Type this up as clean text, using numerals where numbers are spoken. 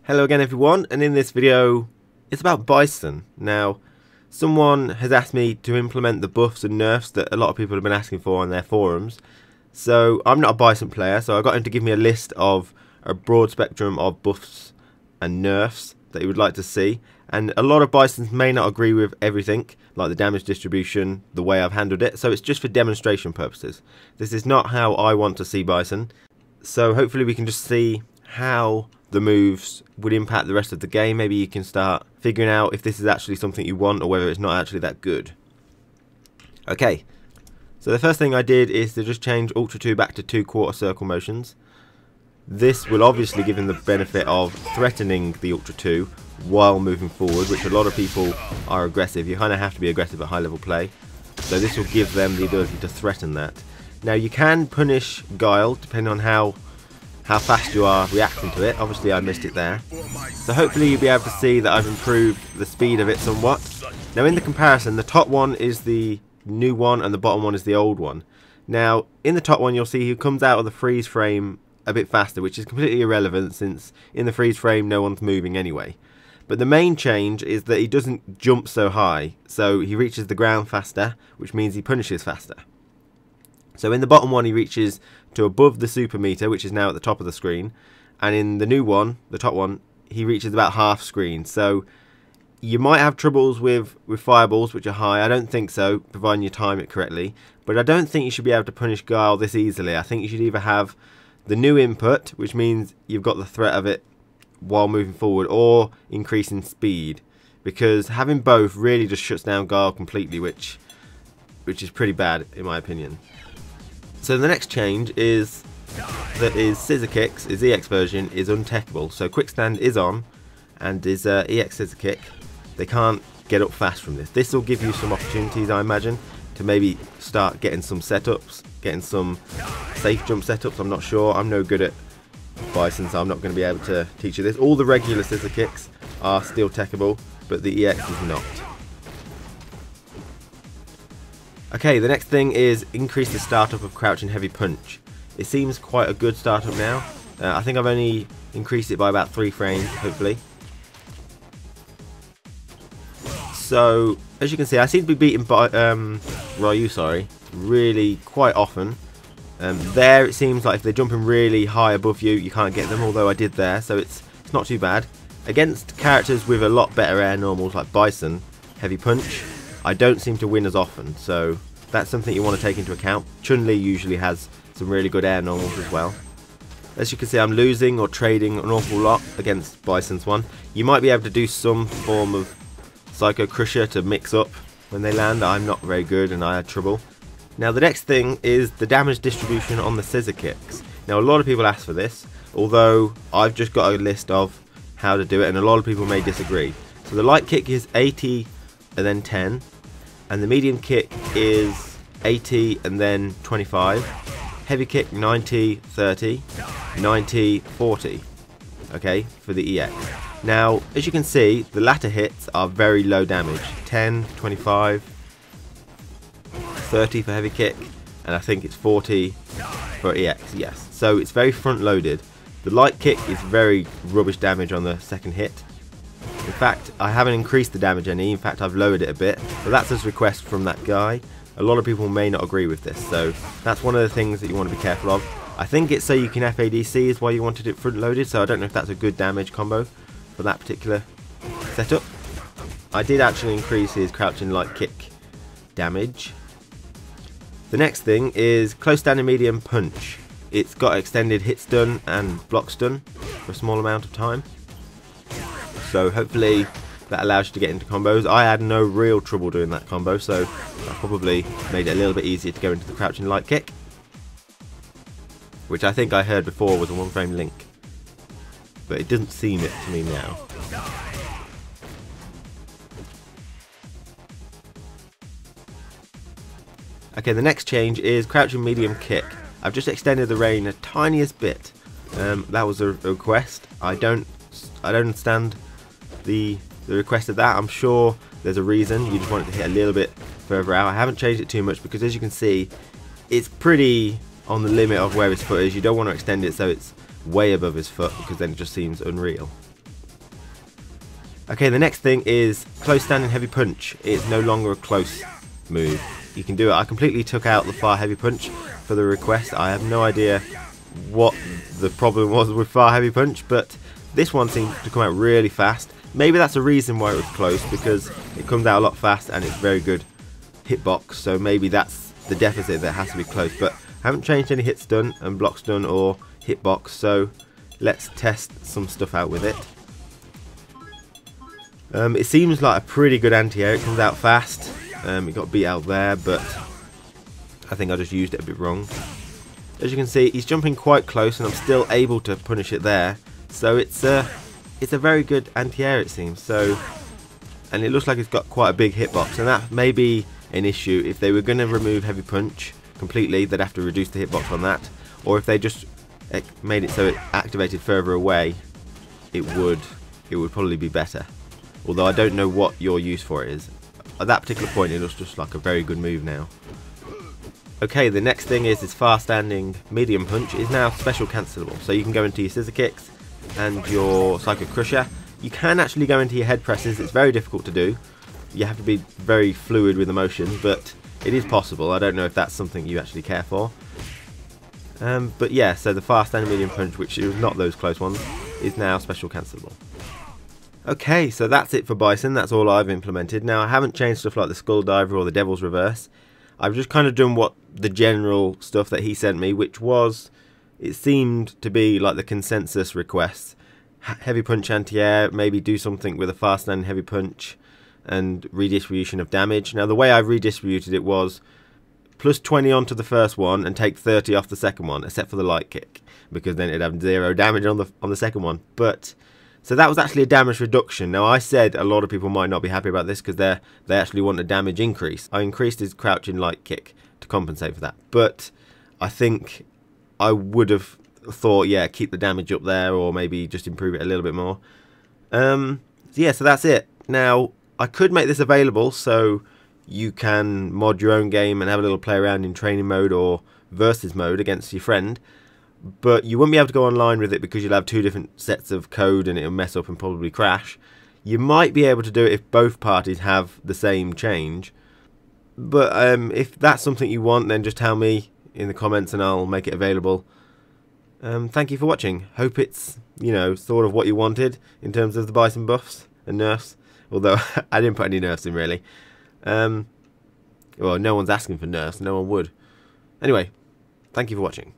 Hello again everyone, and in this video it's about Bison. Now, someone has asked me to implement the buffs and nerfs that a lot of people have been asking for on their forums. So I'm not a Bison player, so I got him to give me a list of a broad spectrum of buffs and nerfs that he would like to see. And a lot of Bisons may not agree with everything, like the damage distribution, the way I've handled it, so it's just for demonstration purposes. This is not how I want to see Bison, so hopefully we can just see how the moves would impact the rest of the game. Maybe you can start figuring out if this is actually something you want or whether it's not actually that good. Okay, so the first thing I did is to just change Ultra 2 back to 2 quarter circle motions. This will obviously give him the benefit of threatening the Ultra 2 while moving forward, which a lot of people are aggressive. You kind of have to be aggressive at high level play, so this will give them the ability to threaten that. Now you can punish Guile depending on how fast you are reacting to it. Obviously I missed it there, so hopefully you'll be able to see that I've improved the speed of it somewhat. Now in the comparison, the top one is the new one and the bottom one is the old one. Now in the top one you'll see he comes out of the freeze frame a bit faster, which is completely irrelevant since in the freeze frame no one's moving anyway. But the main change is that he doesn't jump so high, so he reaches the ground faster, which means he punishes faster. So in the bottom one he reaches to above the super meter, which is now at the top of the screen, and in the new one, the top one, he reaches about half screen. So you might have troubles with fireballs which are high. I don't think so, providing you time it correctly, but I don't think you should be able to punish Guile this easily. I think you should either have the new input, which means you've got the threat of it while moving forward, or increasing speed, because having both really just shuts down Guile completely, which is pretty bad in my opinion. So the next change is that his scissor kicks, his EX version, is untechable. So quick stand is on, and his EX scissor kick, they can't get up fast from this. This will give you some opportunities, I imagine, to maybe start getting some setups, getting some safe jump setups. I'm not sure. I'm no good at Bison, so I'm not going to be able to teach you this. All the regular scissor kicks are still techable, but the EX is not. Okay, the next thing is increase the startup of crouching heavy punch. It seems quite a good startup now. I think I've only increased it by about 3 frames, hopefully. So, as you can see, I seem to be beating Ryu, really quite often. There it seems like if they're jumping really high above you, you can't get them, although I did there, so it's not too bad. Against characters with a lot better air normals like Bison, heavy punch, I don't seem to win as often, so that's something you want to take into account. Chun-Li usually has some really good air normals as well. As you can see, I'm losing or trading an awful lot against Bison's one. You might be able to do some form of Psycho Crusher to mix up when they land. I'm not very good and I had trouble. Now the next thing is the damage distribution on the scissor kicks. Now a lot of people ask for this, although I've just got a list of how to do it and a lot of people may disagree. So the light kick is 80 and then 10, and the medium kick is 80 and then 25, heavy kick 90, 30, 90, 40, okay, for the EX. Now, as you can see, the latter hits are very low damage, 10, 25, 30 for heavy kick, and I think it's 40 for EX, yes. So it's very front loaded. The light kick is very rubbish damage on the second hit. In fact, I haven't increased the damage any, in fact I've lowered it a bit, but that's a request from that guy. A lot of people may not agree with this, so that's one of the things that you want to be careful of. I think it's so you can FADC is why you wanted it front loaded, so I don't know if that's a good damage combo for that particular setup. I did actually increase his crouching light kick damage. The next thing is close standing medium punch. It's got extended hit stun and block stun for a small amount of time. So hopefully that allows you to get into combos. I had no real trouble doing that combo, so I probably made it a little bit easier to go into the crouching light kick, which I think I heard before was a 1 frame link, but it doesn't seem it to me now. Okay, the next change is crouching medium kick. I've just extended the range a tiniest bit. That was a request. I don't understand the request of that. I'm sure there's a reason. You just want it to hit a little bit further out. I haven't changed it too much because, as you can see, it's pretty on the limit of where his foot is. You don't want to extend it so it's way above his foot because then it just seems unreal. Okay, the next thing is close standing heavy punch. It's no longer a close move. You can do it. I completely took out the far heavy punch for the request. I have no idea what the problem was with far heavy punch, but this one seemed to come out really fast. Maybe that's a reason why it was close, because it comes out a lot fast and it's very good hitbox, so maybe that's the deficit, that has to be close. But I haven't changed any hit stun and block stun or hitbox, so let's test some stuff out with it. It seems like a pretty good anti-air. It comes out fast. It got beat out there, but I think I just used it a bit wrong. As you can see, he's jumping quite close and I'm still able to punish it there. So it's a very good anti-air, it seems. So, and it looks like it's got quite a big hitbox, and that may be an issue. If they were going to remove heavy punch completely, they'd have to reduce the hitbox on that. Or if they just made it so it activated further away, it would probably be better. Although I don't know what your use for it is. At that particular point, it looks just like a very good move now. Okay, the next thing is this far standing medium punch is now special cancelable. So you can go into your scissor kicks and your Psycho Crusher. You can actually go into your head presses. It's very difficult to do. You have to be very fluid with the motion, but it is possible. I don't know if that's something you actually care for. But yeah, so the far standing medium punch, which is not those close ones, is now special cancelable. Okay, so that's it for Bison. That's all I've implemented. Now, I haven't changed stuff like the Skull Diver or the Devil's Reverse. I've just kind of done what the general stuff that he sent me, which was, it seemed to be like the consensus requests. Heavy punch anti-air, maybe do something with a fast and heavy punch, and redistribution of damage. Now, the way I've redistributed it was plus 20 onto the first one and take 30 off the second one, except for the light kick, because then it'd have 0 damage on the second one. But so that was actually a damage reduction. Now, I said a lot of people might not be happy about this because they actually want a damage increase. I increased his crouching light kick to compensate for that. But I think I would have thought, yeah, keep the damage up there, or maybe just improve it a little bit more. Yeah, so that's it. Now, I could make this available so you can mod your own game and have a little play around in training mode or versus mode against your friend. But you won't be able to go online with it because you'll have 2 different sets of code and it'll mess up and probably crash. You might be able to do it if both parties have the same change. But if that's something you want, then just tell me in the comments and I'll make it available. Thank you for watching. Hope it's, you know, sort of what you wanted in terms of the Bison buffs and nerfs. Although I didn't put any nerfs in, really. Well, no one's asking for nerfs. No one would. Anyway, thank you for watching.